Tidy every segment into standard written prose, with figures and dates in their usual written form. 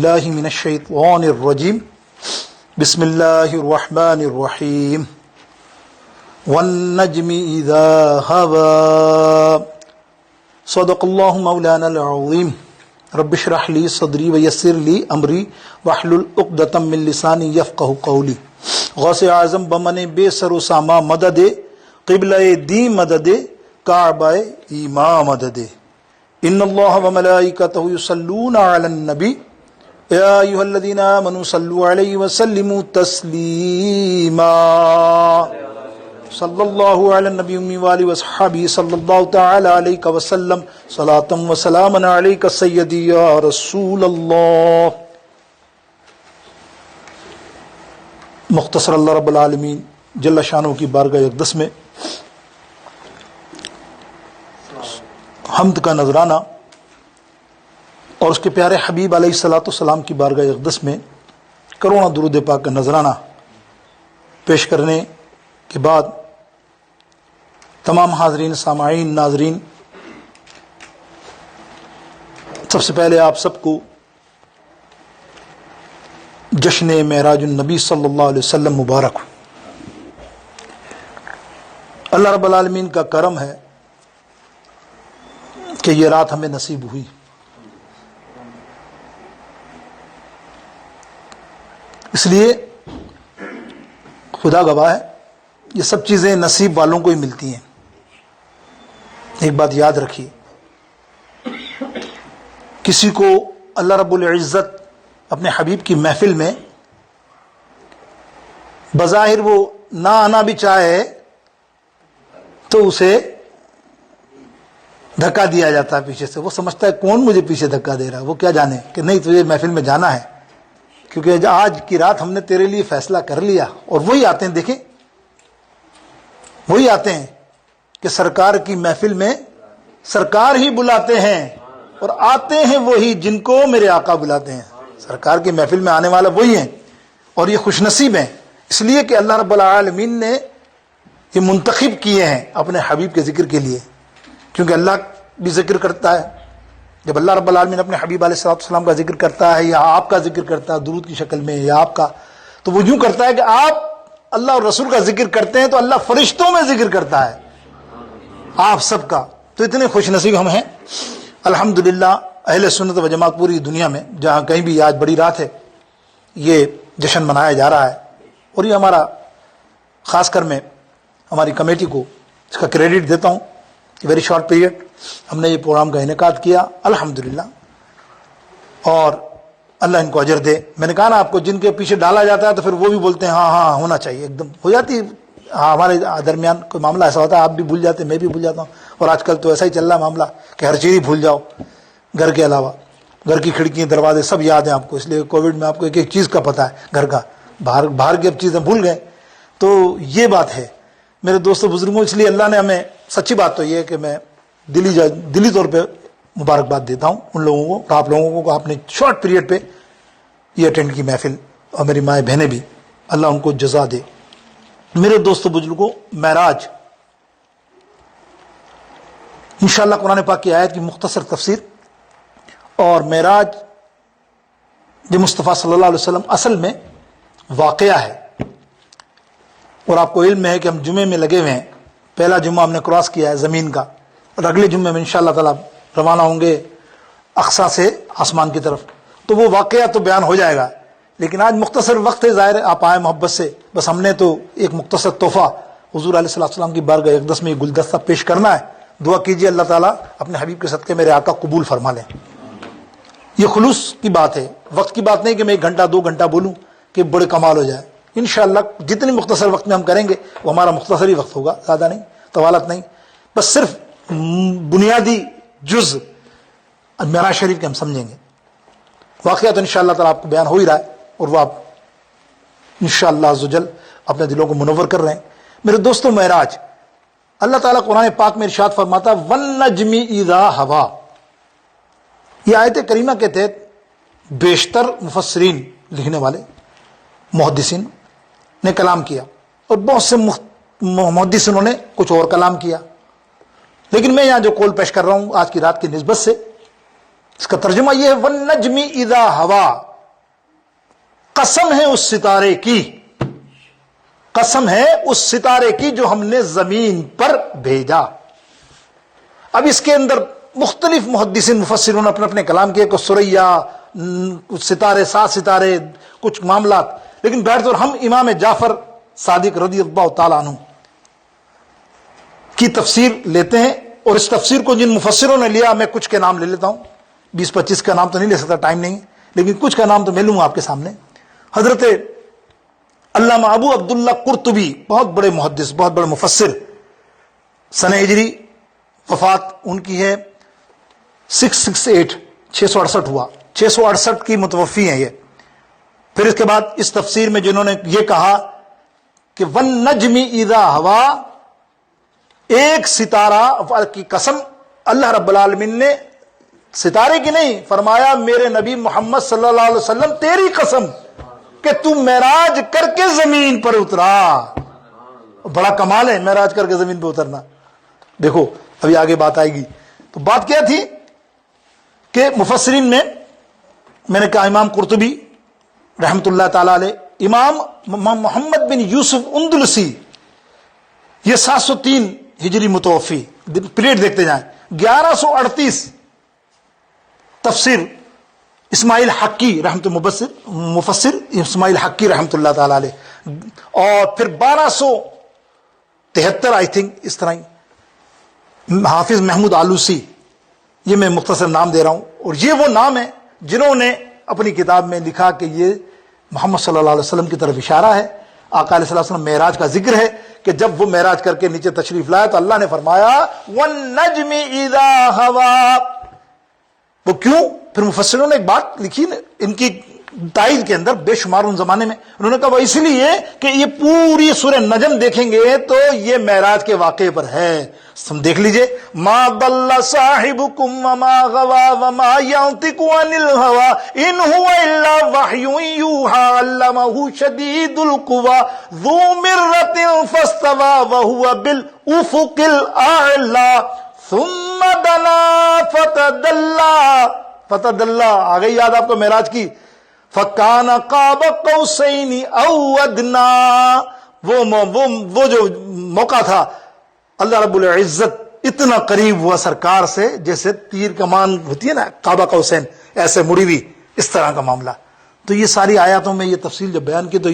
اللہ من الشیطان الرجیم بسم اللہ الرحمن الرحیم والنجم اذا هوى صدق اللہ مولانا العظیم رب اشرح لی صدری ویسر لی امری واحلل عقدۃ من لسانی یفقهوا قولی غوث اعظم بمن بے سر و ساما مدد قبلہ دی مدد کعبہ ایماں مدد ان اللہ وملائکتہ یصلون علی النبی یا ایھا الذین آمنوا صلوا علیہ وسلموا تسلیما صلی اللہ علی النبی امی وآلہ وصحبہ صلی اللہ تعالی علیہ وسلم صلاۃ و سلاما علیک سیدی یا رسول اللہ۔ مختصر اللہ رب العالمین جل شانہ کی بارگاہ اقدس میں حمد کا نذرانہ اور اس کے پیارے حبیب علیہ الصلوۃ والسلام کی بارگاہ اقدس میں کروڑوں درود پاک کا نذرانہ پیش کرنے کے بعد تمام حاضرین سامعین ناظرین، سب سے پہلے آپ سب کو جشن معراج النبی صلی اللہ علیہ وسلم مبارک ہو۔ اللہ رب العالمین کا کرم ہے کہ یہ رات ہمیں نصیب ہوئی۔ اس لیے خدا گواہ ہے، یہ سب چیزیں نصیب والوں کو ہی ملتی ہیں۔ ایک بات یاد رکھیے، کسی کو اللہ رب العزت اپنے حبیب کی محفل میں بظاہر وہ نہ آنا بھی چاہے تو اسے دھکا دیا جاتا ہے پیچھے سے۔ وہ سمجھتا ہے کون مجھے پیچھے دھکا دے رہا ہے، وہ کیا جانے کہ نہیں تجھے محفل میں جانا ہے، کیونکہ آج کی رات ہم نے تیرے لیے فیصلہ کر لیا۔ اور وہی آتے ہیں، دیکھیں وہی آتے ہیں کہ سرکار کی محفل میں سرکار ہی بلاتے ہیں، اور آتے ہیں وہی جن کو میرے آقا بلاتے ہیں۔ سرکار کی محفل میں آنے والا وہی ہیں، اور یہ خوش نصیب ہیں، اس لیے کہ اللہ رب العالمین نے یہ منتخب کیے ہیں اپنے حبیب کے ذکر کے لیے، کیونکہ اللہ بھی ذکر کرتا ہے۔ جب اللہ رب العالمین اپنے حبیب علیہ السلام کا ذکر کرتا ہے یا آپ کا ذکر کرتا ہے درود کی شکل میں یا آپ کا، تو وہ یوں کرتا ہے کہ آپ اللہ اور رسول کا ذکر کرتے ہیں تو اللہ فرشتوں میں ذکر کرتا ہے آپ سب کا۔ تو اتنے خوش نصیب ہم ہیں الحمدللہ۔ اہل سنت و جماعت پوری دنیا میں جہاں کہیں بھی آج بڑی رات ہے، یہ جشن منایا جا رہا ہے، اور یہ ہمارا خاص کر میں ہماری کمیٹی کو اس کا کریڈٹ دیتا ہوں۔ ویری شارٹ پیریڈ ہم نے یہ پروگرام کا انعقاد کیا الحمدللہ، اور اللہ ان کو اجر دے۔ میں نے کہا نا آپ کو، جن کے پیچھے ڈالا جاتا ہے تو پھر وہ بھی بولتے ہیں ہاں ہاں ہونا چاہیے، ایک دم ہو جاتی۔ ہاں ہمارے درمیان کوئی معاملہ ایسا ہوتا ہے، آپ بھی بھول جاتے ہیں، میں بھی بھول جاتا ہوں، اور آج کل تو ایسا ہی چل رہا ہے معاملہ کہ ہر چیز ہی بھول جاؤ، گھر کے علاوہ گھر کی کھڑکیاں دروازے سب یاد ہیں آپ کو، اس لیے کووڈ میں آپ کو ایک ایک چیز کا پتہ ہے گھر کا، باہر کی اب چیزیں بھول گئے۔ تو یہ بات ہے میرے دوستوں بزرگوں، اس لیے اللہ نے ہمیں، سچی بات تو یہ ہے کہ میں دلی طور پہ مبارکباد دیتا ہوں ان لوگوں کو، اور آپ لوگوں کو آپ نے شارٹ پیریڈ پہ یہ اٹینڈ کی محفل، اور میری مائیں بہنیں بھی، اللہ ان کو جزا دے۔ میرے دوستوں بزرگوں، معراج انشاءاللہ قرآن پاک کی آیت کی مختصر تفسیر، اور معراج جو مصطفیٰ صلی اللہ علیہ وسلم اصل میں واقعہ ہے، اور آپ کو علم ہے کہ ہم جمعے میں لگے ہوئے ہیں، پہلا جمعہ ہم نے کراس کیا ہے زمین کا، اور اگلے جمعے میں انشاءاللہ تعالی روانہ ہوں گے اقصیٰ سے آسمان کی طرف، تو وہ واقعہ تو بیان ہو جائے گا، لیکن آج مختصر وقت ہے، ظاہر آپ آئے محبت سے، بس ہم نے تو ایک مختصر تحفہ حضور علیہ السلام کی بارگاہ اقدس میں یہ گلدستہ پیش کرنا ہے۔ دعا کیجیے اللہ تعالیٰ اپنے حبیب کے صدقے میرے آقا قبول فرما لیں۔ یہ خلوص کی بات ہے، وقت کی بات نہیں کہ میں 1 گھنٹہ 2 گھنٹہ بولوں کہ بڑے کمال ہو جائے۔ انشاءاللہ جتنی مختصر وقت میں ہم کریں گے وہ ہمارا مختصر ہی وقت ہوگا، زیادہ نہیں، طوالت نہیں، بس صرف بنیادی جز معراج شریف کے ہم سمجھیں گے۔ واقعہ تو انشاءاللہ تعالیٰ آپ کو بیان ہو ہی رہا ہے، اور وہ آپ انشاءاللہ عزوجل اپنے دلوں کو منور کر رہے ہیں۔ میرے دوستوں، معراج اللہ تعالیٰ قرآن پاک میں ارشاد فرماتا والنجم اذا ہوا۔ یہ آیت کریمہ کے تحت بیشتر مفسرین لکھنے والے محدثین نے کلام کیا، اور بہت سے محدثینوں نے کچھ اور کلام کیا، لیکن میں یہاں جو قول پیش کر رہا ہوں آج کی رات کی نسبت سے، اس کا ترجمہ یہ ہے والنجم اذا ہوا، قسم ہے اس ستارے کی، قسم ہے اس ستارے کی جو ہم نے زمین پر بھیجا۔ اب اس کے اندر مختلف محدثین مفسرون اپنے اپنے کلام کیے، کچھ سریا، کچھ ستارے، 7 ستارے، کچھ معاملات، لیکن بہرطور ہم امام جعفر صادق رضی اللہ تعالیٰ عنہ کی تفسیر لیتے ہیں، اور اس تفسیر کو جن مفسروں نے لیا، میں کچھ کے نام لے لیتا ہوں، 20-25 کا نام تو نہیں لے سکتا، ٹائم نہیں، لیکن کچھ کا نام تو میں لوں آپ کے سامنے۔ حضرت علامہ ابو عبداللہ قرطبی، بہت بڑے محدث، بہت بڑے مفسر، سنہ ہجری وفات ان کی ہے 668، 668 ہوا، 668 کی متوفی ہیں یہ۔ پھر اس کے بعد اس تفسیر میں جنہوں نے یہ کہا کہ وَالنَّجْمِ اِذَا ہوا، ایک ستارہ کی قسم اللہ رب العالمین نے ستارے کی نہیں، فرمایا میرے نبی محمد صلی اللہ علیہ وسلم تیری قسم کہ تم معراج کر کے زمین پر اترا۔ بڑا کمال ہے معراج کر کے زمین پہ اترنا۔ دیکھو ابھی آگے بات آئے گی۔ تو بات کیا تھی کہ مفسرین میں نے کہا امام قرطبی رحمت اللہ تعالی علیہ، امام محمد بن یوسف اندلسی، یہ 703 ہجری متوفی، پیریڈ دیکھتے جائیں، 1138 تفسیر اسماعیل حقی رحمت مفسر اسماعیل حقی رحمت اللہ تعالی علیہ، اور پھر 1273 آئی تھنک اس طرح ہی حافظ محمود آلوسی، یہ میں مختصر نام دے رہا ہوں، اور یہ وہ نام ہے جنہوں نے اپنی کتاب میں لکھا کہ یہ محمد صلی اللہ علیہ وسلم کی طرف اشارہ ہے، آقا علیہ وسلم معراج کا ذکر ہے کہ جب وہ معراج کر کے نیچے تشریف لائے تو اللہ نے فرمایا وَالنَّجْمِ إِذَا هَوَا۔ وہ کیوں؟ پھر مفسروں نے ایک بات لکھی ان کی تائید کے اندر بے شمار ان زمانے میں، انہوں نے کہا وہ اس لیے کہ یہ پوری سورہ نجم دیکھیں گے تو یہ معراج کے واقعے پر ہے۔ ہم دیکھ لیجئے، ما ضل صاحبکم وما غوا وما ينطق عن الهوى ان هو الا وحی یوحى علمه شدید القوى ذو مرة فاستوى وهو بالافق الاعلى ثم دنا فتدلى آ گئی یاد آپ کو معراج کی، فکان قاب قوسین او ادنا، وہ جو موقع تھا اللہ رب العزت اتنا قریب ہوا سرکار سے جیسے تیر کمان ہوتی ہے نا، قاب قوسین، ایسے مڑی ہوئی، اس طرح کا معاملہ۔ تو یہ ساری آیاتوں میں یہ تفصیل جب بیان کی تو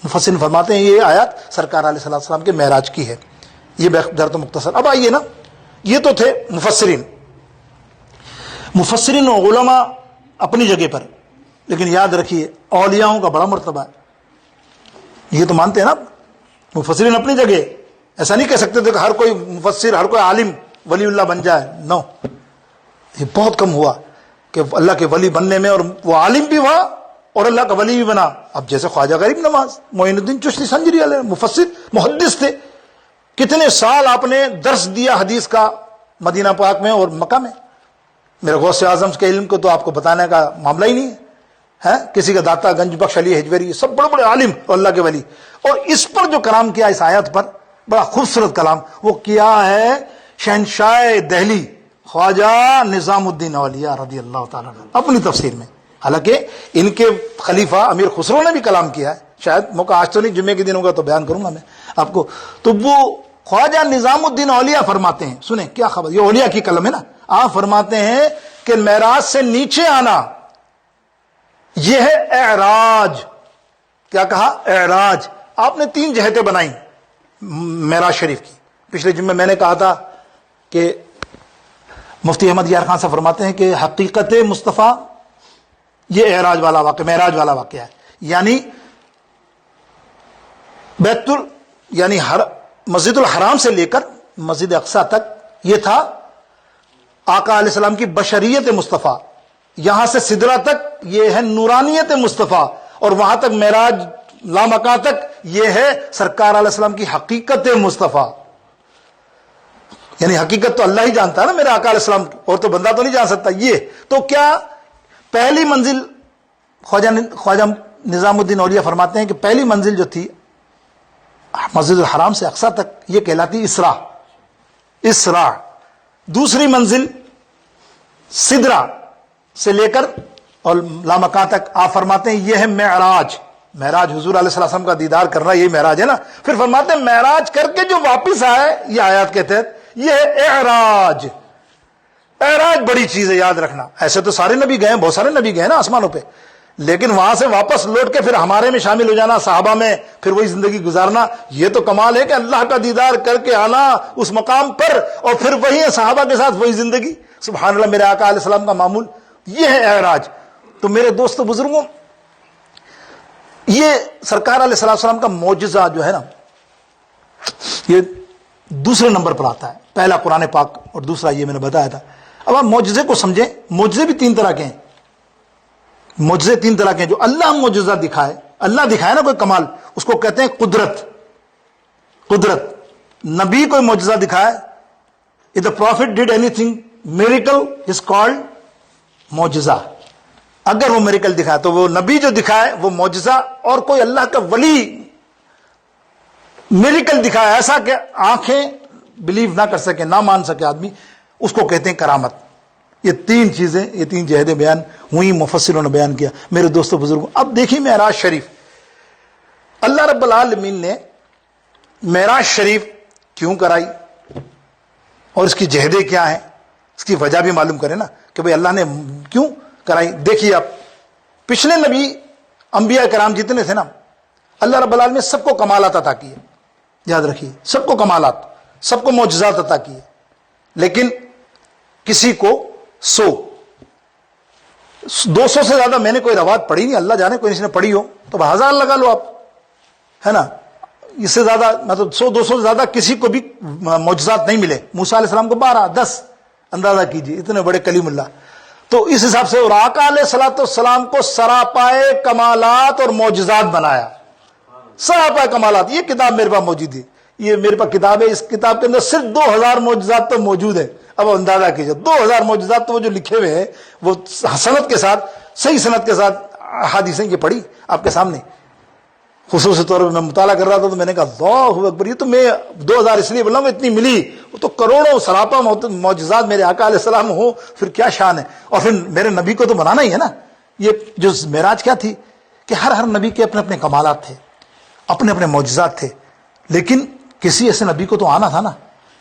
مفسرین فرماتے ہیں یہ آیات سرکار علیہ السلام کے معراج کی ہے۔ یہ بغیر تو مختصر۔ اب آئیے نا، یہ تو تھے مفسرین و علماء اپنی جگہ پر، لیکن یاد رکھیے اولیاؤں کا بڑا مرتبہ ہے۔ یہ تو مانتے ہیں نا مفسرین اپنی جگہ، ایسا نہیں کہہ سکتے تھے کہ ہر کوئی مفسر، ہر کوئی عالم ولی اللہ بن جائے، نو، یہ بہت کم ہوا کہ اللہ کے ولی بننے میں، اور وہ عالم بھی ہوا اور اللہ کا ولی بھی بنا۔ اب جیسے خواجہ غریب نواز، معین الدین چشتی سنجری علیہ، مفسر محدث تھے، کتنے سال آپ نے درس دیا حدیث کا مدینہ پاک میں اور مکہ میں۔ میرے غوث اعظم کے علم کو تو آپ کو بتانے کا معاملہ ہی نہیں ہے، کسی کا داتا گنج بخش علی حجویری، سب بڑے بڑے عالم اور اللہ کے ولی۔ اور اس پر جو کلام کیا اس آیت پر، بڑا خوبصورت کلام وہ کیا ہے شہنشاہ دہلی خواجہ نظام الدین اولیاء رضی اللہ تعالیٰ عنہ اپنی تفسیر میں۔ حالانکہ ان کے خلیفہ امیر خسرو نے بھی کلام کیا ہے، شاید موقع آج تو نہیں، جمعے کے دن ہوگا تو بیان کروں گا میں آپ کو۔ تو وہ خواجہ نظام الدین اولیاء فرماتے ہیں، سنیں کیا خبر، یہ اولیاء کی قلم ہے نا، آپ فرماتے ہیں کہ معراج سے نیچے آنا یہ ہے اعراج۔ کیا کہا؟ اعراج۔ آپ نے 3 جہتیں بنائیں معراج شریف کی۔ پچھلے جمعے میں نے کہا تھا کہ مفتی احمد یار خان صاحب فرماتے ہیں کہ حقیقت مصطفیٰ یہ اعراج والا واقعہ، معراج والا واقعہ ہے، یعنی یعنی مسجد الحرام سے لے کر مسجد اقصی تک یہ تھا آقا علیہ السلام کی بشریت مصطفیٰ، یہاں سے سدرہ تک یہ ہے نورانیت مصطفیٰ، اور وہاں تک معراج لامکاں تک یہ ہے سرکار علیہ السلام کی حقیقت مصطفیٰ۔ یعنی حقیقت تو اللہ ہی جانتا ہے نا میرے آقا علیہ السلام، اور تو بندہ تو نہیں جان سکتا۔ یہ تو کیا پہلی منزل، خواجہ نظام الدین اولیاء فرماتے ہیں کہ پہلی منزل جو تھی مسجد الحرام سے اقصی تک یہ کہلاتی اسراء، دوسری منزل سدرہ سے لے کر اور لامکاں تک آپ فرماتے ہیں یہ ہے معراج۔ معراج حضور علیہ السلام کا دیدار کرنا یہی معراج ہے نا. پھر فرماتے ہیں معراج کر کے جو واپس آئے, یہ آیات کے تحت یہ ہے اعراج. اعراج بڑی چیز ہے, یاد رکھنا. ایسے تو سارے نبی گئے, بہت سارے نبی گئے نا آسمانوں پہ, لیکن وہاں سے واپس لوٹ کے پھر ہمارے میں شامل ہو جانا, صحابہ میں پھر وہی زندگی گزارنا, یہ تو کمال ہے کہ اللہ کا دیدار کر کے آنا اس مقام پر, اور پھر وہی صحابہ کے ساتھ وہی زندگی. سبحان اللہ, میرے آقا علیہ السلام کا معمول یہ ہے اعراج. تو میرے دوستو بزرگوں, یہ سرکار علیہ السلام کا معجزہ جو ہے نا, یہ دوسرے نمبر پر آتا ہے. پہلا قرآن پاک اور دوسرا یہ میں نے بتایا تھا. اب آپ معجزے کو سمجھیں. معجزے بھی تین طرح کے ہیں. معجزے تین طرح کے ہیں. جو اللہ معجزہ دکھائے, اللہ دکھائے نا کوئی کمال, اس کو کہتے ہیں قدرت. قدرت. نبی کوئی معجزہ دکھائے, if the prophet did anything miracle is called معجزہ. اگر وہ میریکل دکھائے تو وہ نبی جو دکھائے وہ معجزہ, اور کوئی اللہ کا ولی میریکل دکھائے ایسا کہ آنکھیں بلیو نہ کر سکے, نہ مان سکے آدمی, اس کو کہتے ہیں کرامت. یہ تین چیزیں, یہ تین جہدیں بیان ہوئی, مفسروں نے بیان کیا. میرے دوستو بزرگوں, اب دیکھیں معراج شریف. اللہ رب العالمین نے معراج شریف کیوں کرائی اور اس کی جہدیں کیا ہیں, اس کی وجہ بھی معلوم کریں نا کہ بھئی اللہ نے کیوں کرائی. دیکھیے آپ, پچھلے نبی انبیاء کرام جتنے تھے نا, اللہ رب العالمین نے سب کو کمالات عطا کیے. یاد رکھیے, سب کو کمالات, سب کو معجزات عطا کیے, لیکن کسی کو 200 سے زیادہ میں نے کوئی روایت پڑھی نہیں, اللہ جانے کوئی کسی نے پڑھی ہو تو 1000 لگا لو آپ, ہے نا. اس سے زیادہ مطلب 100-200 سے زیادہ کسی کو بھی معجزات نہیں ملے. موسیٰ علیہ السلام کو 12-10, اندازہ کیجئے, اتنے بڑے کلیم اللہ. تو اس حساب سے اور آقا علیہ السلام کو سراپائے کمالات اور معجزات بنایا. سراپائے کمالات. یہ کتاب میرے پاس موجود ہے, یہ میرے پاس کتاب ہے. اس کتاب کے اندر صرف 2000 معجزات تو موجود ہے. اب اندازہ کیجئے 2000 معجزات تو وہ جو لکھے ہوئے ہیں وہ سند کے ساتھ, صحیح سند کے ساتھ احادیثیں یہ پڑھی آپ کے سامنے. خصوصی طور پر میں مطالعہ کر رہا تھا تو میں نے کہا اللہ اکبر, یہ تو میں 2000 اس لیے بولا ہوں اتنی ملی, وہ تو کروڑوں سراپا معجزات میرے آقا علیہ السلام ہو, پھر کیا شان ہے. اور پھر میرے نبی کو تو بنانا ہی ہے نا. یہ جو معراج کیا تھی کہ ہر نبی کے اپنے اپنے کمالات تھے, اپنے اپنے معجزات تھے, لیکن کسی ایسے نبی کو تو آنا تھا نا,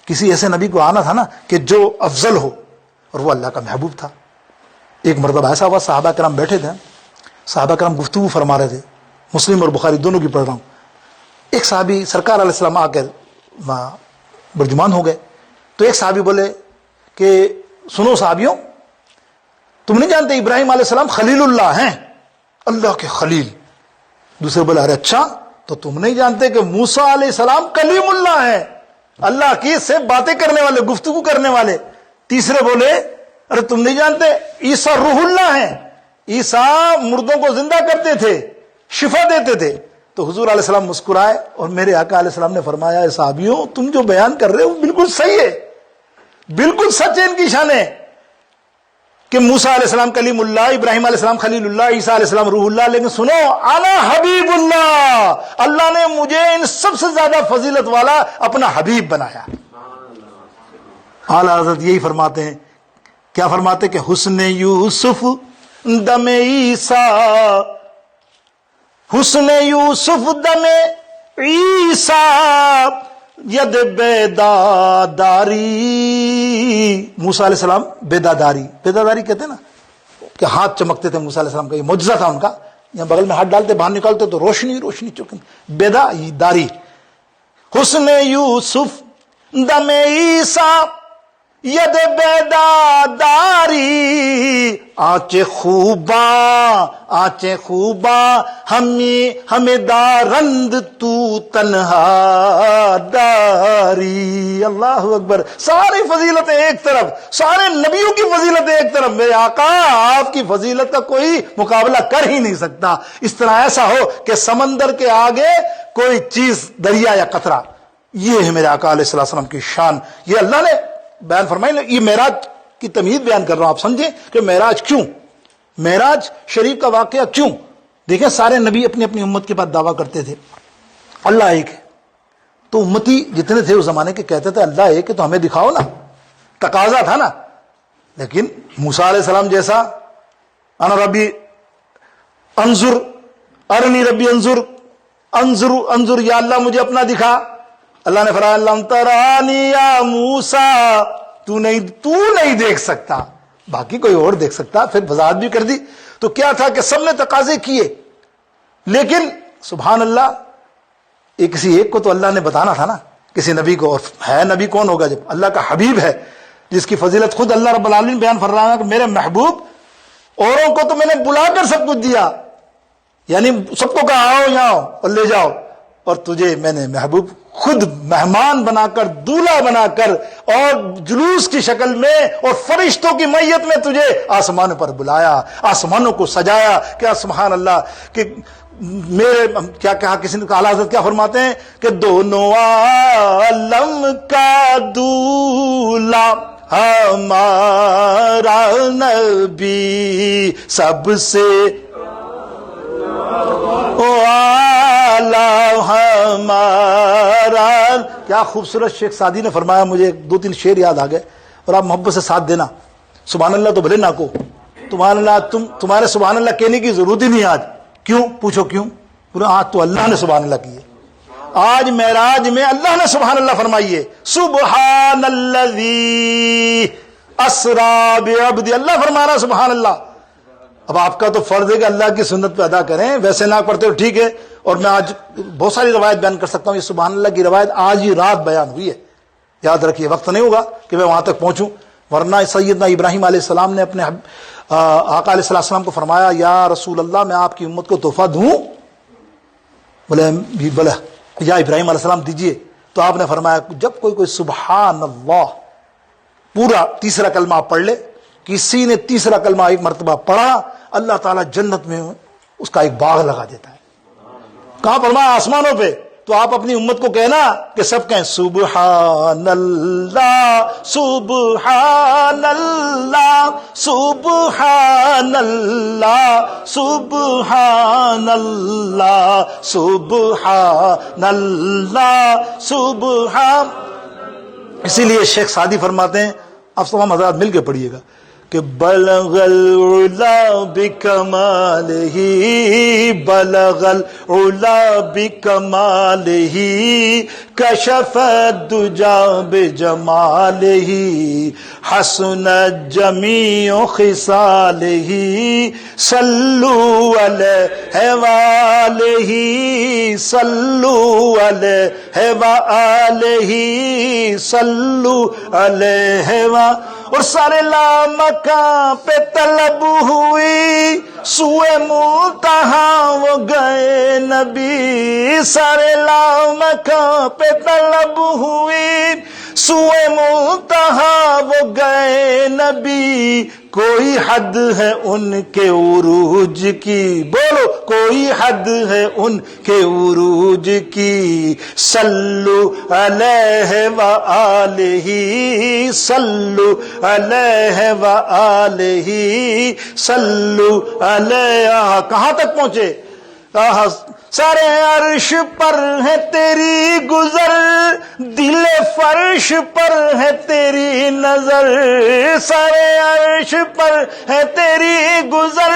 کسی ایسے نبی کو آنا تھا نا کہ جو افضل ہو, اور وہ اللہ کا محبوب تھا. ایک مرتبہ ایسا ہوا, صحابہ کرام بیٹھے تھے, صحابہ کرام گفتگو فرما رہے تھے, مسلم اور بخاری دونوں کی پڑھ رہا ہوں. ایک صحابی سرکار علیہ السلام آ کر برجمان ہو گئے, تو ایک صحابی بولے کہ سنو صحابیوں, تم نہیں جانتے ابراہیم علیہ السلام خلیل اللہ ہیں, اللہ کے خلیل. دوسرے بولے ارے اچھا, تو تم نہیں جانتے کہ موسیٰ علیہ السلام کلیم اللہ ہیں, اللہ کی سے باتیں کرنے والے, گفتگو کرنے والے. تیسرے بولے ارے تم نہیں جانتے عیسیٰ روح اللہ ہیں, عیسیٰ مردوں کو زندہ کرتے تھے, شفا دیتے تھے. تو حضور علیہ السلام مسکرائے اور میرے آقا علیہ السلام نے فرمایا اے صحابیوں, تم جو بیان کر رہے ہو بالکل صحیح ہے, بالکل سچ ہے ان کی شان ہے کہ موسیٰ علیہ السلام کلیم اللہ, ابراہیم علیہ السلام خلیل اللہ, عیسیٰ علیہ السلام روح اللہ. لیکن سنو, انا حبیب اللہ, اللہ نے مجھے ان سب سے زیادہ فضیلت والا اپنا حبیب بنایا. اعلیٰ حضرت یہی فرماتے ہیں, کیا فرماتے کہ حسن یوسف دم عیسیٰ, حسن یوسف دم عیسیٰ ید بیداداری. موسیٰ علیہ السلام بیداداری, بیداداری کہتے ہیں نا کہ ہاتھ چمکتے تھے موسیٰ علیہ السلام کا, یہ معجزہ تھا ان کا. یہاں بغل میں ہاتھ ڈالتے باہر نکالتے تو روشنی روشنی چمکتی, بیداداری. حسن یوسف دم عیسیٰ ید بیداداری, آنچ خوباں ہمیں دارند تو تنہا داری. اللہ اکبر. ساری فضیلتیں ایک طرف, سارے نبیوں کی فضیلتیں ایک طرف, میرے آقا آپ کی فضیلت کا کوئی مقابلہ کر ہی نہیں سکتا. اس طرح ایسا ہو کہ سمندر کے آگے کوئی چیز دریا یا قطرہ. یہ ہے میرے آقا علیہ السلام کی شان. یہ اللہ نے بیان فرمائی. یہ معراج کی تمہید بیان کر رہا ہوں, آپ سمجھیں کہ معراج کیوں, معراج شریف کا واقعہ کیوں. دیکھیں سارے نبی اپنی اپنی امت کے بعد دعویٰ کرتے تھے اللہ ایک ہے, تو امتی جتنے تھے اس زمانے کے کہتے تھے اللہ ایک ہے, تو ہمیں دکھاؤ نا, تقاضا تھا نا. لیکن موسیٰ علیہ السلام جیسا انا ربی انظر ارنی ربی انظر انظر انظر، یا اللہ مجھے اپنا دکھا۔ اللہ نے فرمایا لن ترانی یا موسیٰ، تو نہیں دیکھ سکتا، باقی کوئی اور دیکھ سکتا۔ پھر وضاحت بھی کر دی۔ تو کیا تھا کہ سب نے تقاضے کیے، لیکن سبحان اللہ کسی ایک کو تو اللہ نے بتانا تھا نا، کسی نبی کو، اور ہے نبی کون ہوگا جب اللہ کا حبیب ہے، جس کی فضیلت خود اللہ رب العالمین بیان فرما ہے کہ میرے محبوب، اوروں کو تو میں نے بلا کر سب کچھ دیا، یعنی سب کو کہا آؤ یہاں آؤ اور لے جاؤ، اور تجھے میں نے محبوب خود مہمان بنا کر، دولہا بنا کر، اور جلوس کی شکل میں اور فرشتوں کی میت میں تجھے آسمانوں پر بلایا، آسمانوں کو سجایا۔ کیا سبحان اللہ، کہ میرے کیا کہا کسی نے، اعلیٰ حضرت کیا فرماتے ہیں کہ دونوں عالم کا دولہا ہمارا نبی سب سے اعلیٰ ہمارا۔ کیا خوبصورت شیخ سعدی نے فرمایا، مجھے 2-3 شعر یاد آ گئے، اور آپ محبت سے ساتھ دینا۔ سبحان اللہ تو بھلے نہ کو، تمہارے سبحان اللہ کہنے کی ضرورت ہی نہیں آج۔ کیوں؟ پوچھو کیوں؟ آج تو اللہ نے سبحان اللہ کی ہے، آج معراج میں اللہ نے سبحان اللہ فرمائی ہے، سبحان الذی اسریٰ بعبدہ، اللہ فرما رہا سبحان اللہ۔ اب آپ کا تو فرض ہے کہ اللہ کی سنت پہ ادا کریں، ویسے نہ پڑھتے ہو ٹھیک ہے، اور میں آج بہت ساری روایت بیان کر سکتا ہوں، یہ سبحان اللہ کی روایت آج ہی رات بیان ہوئی ہے، یاد رکھیے، وقت نہیں ہوگا کہ میں وہاں تک پہنچوں، ورنہ سیدنا ابراہیم علیہ السلام نے اپنے آقا علیہ السلام کو فرمایا یا رسول اللہ میں آپ کی امت کو تحفہ دوں؟ بولے یا ابراہیم علیہ السلام دیجئے۔ تو آپ نے فرمایا جب کوئی سبحان اللہ پورا تیسرا کلمہ آپ پڑھ لے، کسی نے تیسرا کلمہ ایک مرتبہ پڑھا، اللہ تعالیٰ جنت میں اس کا ایک باغ لگا دیتا ہے۔ کہاں فرمایا؟ آسمانوں پہ۔ تو آپ اپنی امت کو کہنا کہ سب کہیں سبحان اللہ سبحان اللہ سبحان اللہ سبحان اللہ سبحان اللہ سبحان۔ اسی لیے شیخ سعدی فرماتے ہیں، آپ تمام حضرات مل کے پڑھیے گا کہ بلغ العلا بکمالہ بلغ العلا بکمالہ کشف الدجا بجمالہ حسنت جمیع خصالہ صلوا علیہ وآلہ صلوا علیہ وآلہ صلوا علیہ وآلہ۔ اور سارے لامکاں پہ طلب ہوئی، سوئے منتہا وہ گئے نبی، سارے لامکاں پہ طلب ہوئی، سوئے منتہا وہ گئے نبی، کوئی حد ہے ان کے عروج کی، بولو کوئی حد ہے ان کے عروج کی، صلو علیہ وآلہ صلو علیہ وآلہ صلو علیہ۔ کہاں تک پہنچے؟ سارے عرش پر ہے تیری گزر، دل فرش پر ہے تیری نظر، سارے عرش پر ہے تیری گزر،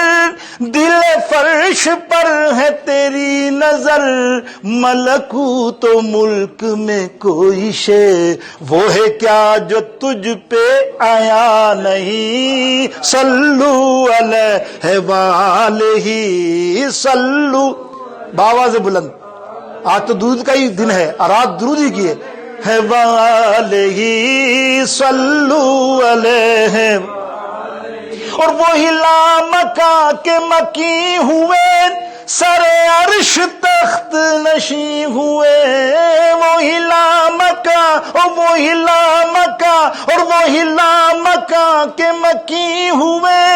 دل فرش پر ہے تیری نظر، ملکوت و ملک میں کوئی شے وہ ہے کیا جو تجھ پہ آیا نہیں، صلو علیہ وآلہ صلو، باواز بلند، آج تو درود کا ہی دن ہے، رات درود ہی کی ہے، وآلہ صلو علیہ۔ اور وہی لامکاں کے مکی ہوئے، سر عرش تخت نشیں ہوئے، وہی لامکاں اور وہی لامکاں اور وہی لامکاں کے مکی ہوئے،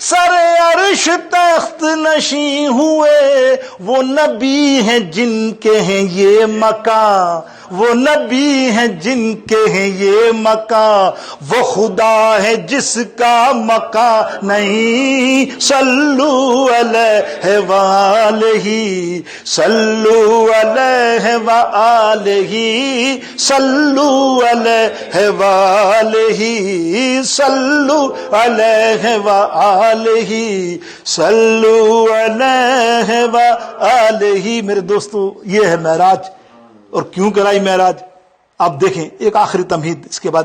سر عرش تخت نشیں ہوئے، وہ نبی ہیں جن کے ہیں یہ مکان، وہ نبی ہیں جن کے ہیں یہ مقام، وہ خدا ہے جس کا مقام نہیں، صلو علیہ وآلہ، صلو علیہ وآلہ، صلو علیہ وآلہ، صلو علیہ وآلہ، صلو علیہ وآلہ۔ میرے دوستو، یہ ہے معراج۔ اور کیوں کرائی معراج؟ آپ دیکھیں، ایک آخری تمہید، اس کے بعد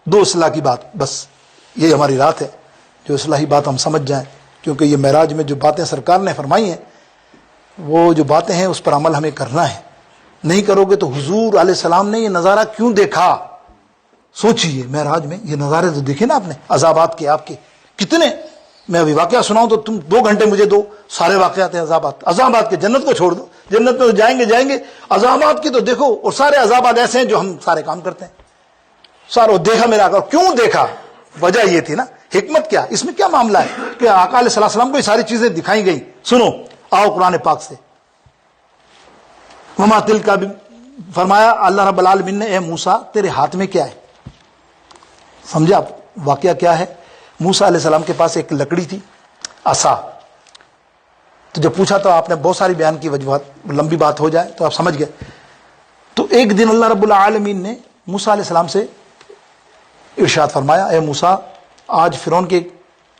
دو اصلاح کی بات، بس یہ ہماری رات ہے، جو اصلاحی بات ہم سمجھ جائیں، کیونکہ یہ معراج میں جو باتیں سرکار نے فرمائی ہیں، وہ جو باتیں ہیں اس پر عمل ہمیں کرنا ہے۔ نہیں کرو گے تو حضور علیہ السلام نے یہ نظارہ کیوں دیکھا؟ سوچئے، معراج میں یہ نظارے تو دیکھے نا آپ نے، عذابات کے، آپ کے کتنے، میں ابھی واقعہ سناؤں تو تم 2 گھنٹے مجھے دو، سارے واقعات ہیں عذابات کے۔ جنت کو چھوڑ دو، جنت میں تو جائیں گے، عذابات کی تو دیکھو، اور سارے عذابات ایسے ہیں جو ہم سارے کام کرتے ہیں۔ ساروں دیکھا میرا آقا، کیوں دیکھا؟ وجہ یہ تھی نا، حکمت کیا اس میں، کیا معاملہ ہے کہ آقا علیہ السلام کو یہ ساری چیزیں دکھائی گئی۔ سنو، آؤ قرآن پاک سے، وما تلک بھی فرمایا اللہ رب العالمین نے، اے موسیٰ تیرے ہاتھ میں کیا ہے؟ سمجھا آپ واقعہ کیا ہے؟ موسیٰ علیہ السلام کے پاس ایک لکڑی تھی، عصا۔ تو جب پوچھا تو آپ نے بہت ساری بیان کی وجوہات، لمبی بات ہو جائے تو آپ سمجھ گئے۔ تو ایک دن اللہ رب العالمین نے موسیٰ علیہ السلام سے ارشاد فرمایا، اے موسیٰ آج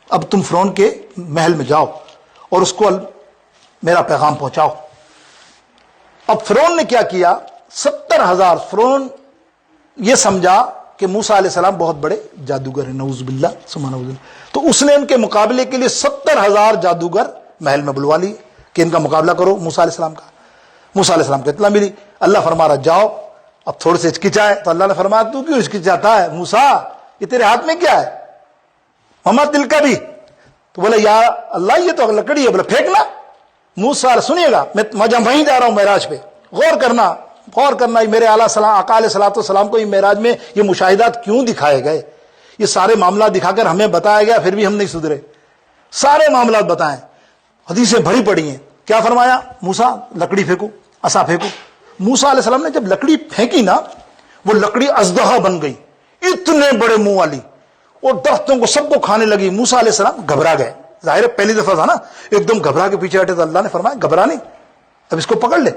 اب تم فرعون کے محل میں جاؤ اور اس کو میرا پیغام پہنچاؤ۔ اب فرعون نے کیا کیا؟ 70,000، فرعون یہ سمجھا کہ موسیٰ علیہ السلام بہت بڑے جادوگر ہیں، نعوذ باللہ سبحانہ اللہ، تو اس نے ان کے مقابلے کے لیے 70,000 جادوگر محل میں بلوا لیے کہ ان کا مقابلہ کرو موسیٰ علیہ السلام کا۔ موسیٰ علیہ السلام کو اطلاع ملی، اللہ فرما رہا جاؤ۔ اب تھوڑے سے ہچکچائے تو اللہ نے فرمایا تو کیوں ہچکچاتا ہے موسیٰ، یہ تیرے ہاتھ میں کیا ہے؟ وما تلک بھی، تو بولے یا اللہ یہ تو لکڑی ہے، بولے پھینکنا۔ موسیٰ سنیے گا، میں وہیں جا رہا ہوں معراج پہ، غور کرنا میرے آقا علیہ السلام کو یہ معراج میں یہ مشاہدات کیوں دکھائے گئے؟ یہ سارے معاملات دکھا کر ہمیں بتایا گیا، پھر بھی ہم نہیں سدھرے۔ سارے معاملات بتائیں، حدیثیں بھری پڑی ہیں۔ کیا فرمایا؟ موسیٰ لکڑی پھینکو، عصا پھینکو۔ موسیٰ علیہ السلام نے جب لکڑی پھینکی نا، وہ لکڑی اژدہا بن گئی، اتنے بڑے منہ والی، اور درختوں کو سب کو کھانے لگی۔ موسیٰ علیہ السلام گھبرا گئے، ظاہر ہے پہلی دفعہ تھا نا، ایک دم گھبرا کے پیچھے ہٹے تو اللہ نے فرمایا گھبرا نہیں، اب اس کو پکڑ لے۔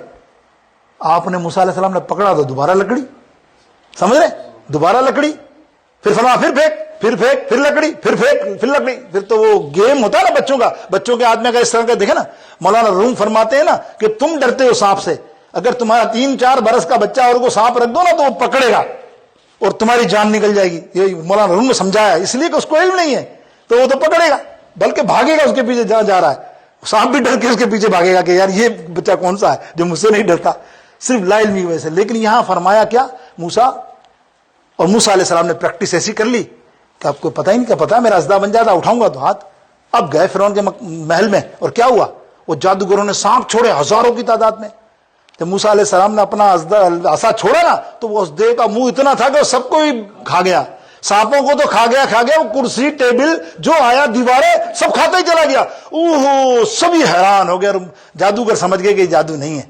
آپ نے موسیٰ علیہ السلام نے پکڑا تو دوبارہ لکڑی، سمجھ رہے، دوبارہ لکڑی، پھر فرمایا پھر پھینک، پھر پھینک، پھر لکڑی، پھر پھینک، پھر لکڑی۔ پھر تو وہ گیم ہوتا ہے نا بچوں کا، بچوں کے آدمی کا اس طرح کا دیکھے نا، مولانا روم فرماتے ہیں نا کہ تم ڈرتے ہو سانپ سے، اگر تمہارا 3-4 برس کا بچہ اور کو سانپ رکھ دو نا تو وہ پکڑے گا اور تمہاری جان نکل جائے گی۔ یہ مولانا روم نے سمجھایا، اس لیے کہ اس کو علم نہیں ہے تو وہ تو پکڑے گا، بلکہ بھاگے گا اس کے پیچھے جہاں جا رہا ہے۔ سانپ بھی ڈر کے اس کے پیچھے بھاگے گا کہ یار یہ بچہ کون سا ہے جو مجھ سے نہیں ڈرتا، صرف لا علمی کی وجہ سے۔ لیکن یہاں فرمایا کیا، موسیٰ اور موسیٰ علیہ السلام نے پریکٹس ایسی کر لی کہ آپ کو پتہ ہی نہیں، کیا پتا میرا ازدہ بن جاتا، اٹھاؤں گا تو ہاتھ۔ اب گئے فرعون کے محل میں، اور کیا ہوا، وہ جادوگروں نے سانپ چھوڑے ہزاروں کی تعداد میں۔ جب موسیٰ علیہ السلام نے اپنا عصا چھوڑا نا تو وہ ازدے کا منہ اتنا تھا کہ وہ سب کو ہی کھا گیا، سانپوں کو تو کھا گیا، وہ کرسی ٹیبل جو آیا دیواریں سب کھاتا ہی چلا گیا۔ اوہو، سبھی حیران ہو گیا، جادوگر سمجھ گئے کہ یہ جادو نہیں ہے،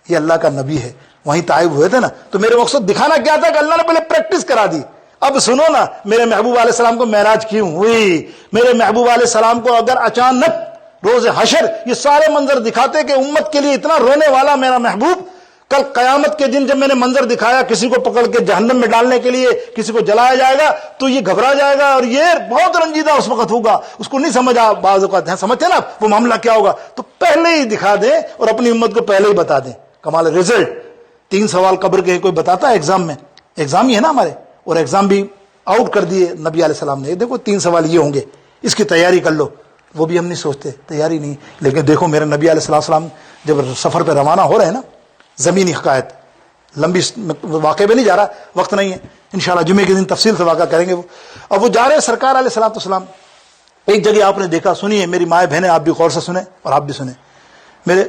یہ اللہ کا نبی ہے۔ وہیں طائب ہوئے تھے نا، تو میرے مقصد دکھانا کیا تھا کہ اللہ نے پہلے پریکٹس کرا دی۔ اب سنو نا، میرے محبوب علیہ السلام کو معراج کیوں ہوئی؟ میرے محبوب علیہ السلام کو اگر اچانک روز حشر یہ سارے منظر دکھاتے کہ امت کے لیے اتنا رونے والا میرا محبوب، کل قیامت کے دن جب میں نے منظر دکھایا کسی کو پکڑ کے جہنم میں ڈالنے کے لیے کسی کو جلایا جائے گا تو یہ گھبرا جائے گا اور یہ بہت رنجیدہ اس وقت ہوگا، اس کو نہیں سمجھا، بعض اوقات ہیں سمجھتے نا وہ معاملہ کیا ہوگا، تو پہلے ہی دکھا دیں اور اپنی امت کو پہلے ہی بتا دیں۔ کمال رزلٹ 3 سوال قبر کے کوئی بتاتا ہے ایگزام میں، ایگزام ہی ہے نا ہمارے، اور ایگزام بھی آؤٹ کر دیے نبی علیہ السلام نے، دیکھو 3 سوال یہ ہوں گے، اس کی تیاری کر لو۔ وہ بھی ہم نہیں سوچتے، تیاری نہیں، لیکن دیکھو میرے نبی علیہ السلام جب سفر پہ روانہ ہو رہے ہیں نا، زمینی حقائق، لمبی واقعے پہ نہیں جا رہا، وقت نہیں ہے، انشاءاللہ جمعے کے دن تفصیل سے واقعہ کریں گے۔ وہ اب وہ جا رہے ہیں سرکار علیہ السلام، ایک جگہ آپ نے دیکھا، سنیے میری مائیں بہنیں، آپ بھی غور سے سنیں اور آپ بھی سنیں، میرے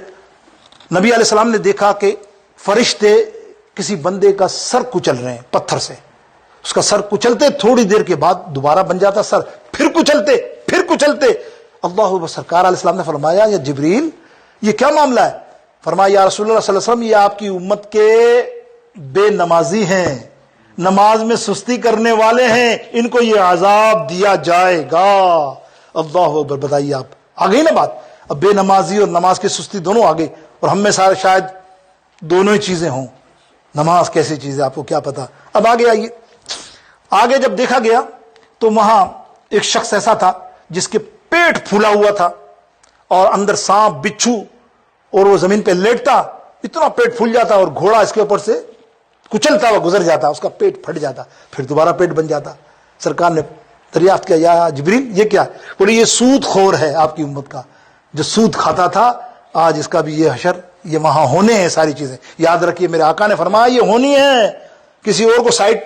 نبی علیہ السلام نے دیکھا کہ فرشتے کسی بندے کا سر کچل رہے ہیں پتھر سے، اس کا سر کچلتے تھوڑی دیر کے بعد دوبارہ بن جاتا سر، پھر کچلتے اللہ، سرکار علیہ السلام نے فرمایا یا جبریل یہ کیا معاملہ ہے؟ فرمایا یا رسول اللہ صلی اللہ علیہ وسلم یہ آپ کی امت کے بے نمازی ہیں، نماز میں سستی کرنے والے ہیں، ان کو یہ عذاب دیا جائے گا۔ اللہ اکبر۔ بتائیے آپ، آ گئی نا بات؟ اب بے نمازی اور نماز کی سستی دونوں آ گئی، اور ہم میں سارے شاید دونوں ہی چیزیں ہوں۔ نماز کیسی چیز ہے آپ کو کیا پتا۔ اب آگے آئیے، آگے جب دیکھا گیا تو وہاں ایک شخص ایسا تھا جس کے پیٹ پھولا ہوا تھا اور اندر سانپ بچھو، اور وہ زمین پہ لیٹتا، اتنا پیٹ پھول جاتا اور گھوڑا اس کے اوپر سے کچلتا ہوا گزر جاتا، اس کا پیٹ پھٹ جاتا، پھر دوبارہ پیٹ بن جاتا۔ سرکار نے دریافت کیا، یا جبریل یہ کیا؟ بولے یہ سود خور ہے آپ کی امت کا، جو سود کھاتا تھا، آج اس کا بھی یہ حشر، یہ وہاں ہونے ہیں ساری چیزیں۔ یاد رکھیے میرے آقا نے فرمایا یہ ہونی ہے، کسی اور کو سائٹ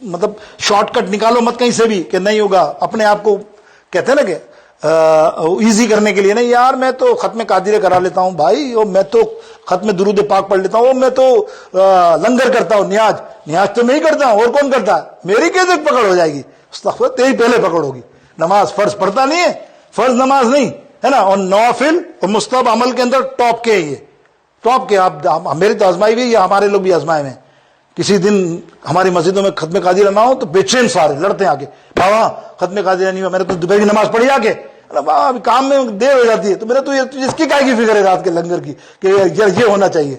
مطلب شارٹ کٹ نکالو مت کہیں سے بھی کہ نہیں ہوگا، اپنے آپ کو کہتے ہیں نا کہ ایزی کرنے کے لیے، نہیں یار میں تو ختم قادر کرا لیتا ہوں بھائی، اور میں تو ختم درود پاک پڑھ لیتا ہوں، میں تو لنگر کرتا ہوں، نیاز تو میں ہی کرتا ہوں، اور کون کرتا ہے؟ میری کیسے پکڑ ہو جائے گی؟ استغفر، تیری پہلے پکڑ ہوگی۔ نماز فرض پڑھتا نہیں ہے، فرض نماز نہیں ہے نا، اور نوافل اور مستحب عمل کے اندر ٹاپ کے، یہ ٹاپ کے۔ آپ میری تو آزمائی ہوئی، یا ہمارے لوگ بھی آزمائے ہوئے ہیں۔ کسی دن ہماری مسجدوں میں ختم قادر نہ ہو تو بے چین سارے لڑتے ہیں آگے، بابا ختم قادر نہیں ہوا، میں نے تو دوپہر کی نماز پڑھی آ کے، ابھی کام میں دیر ہو جاتی ہے، تو میرا تو اس کی کیا کی فکر ہے رات کے لنگر کی کہ یہ ہونا چاہیے،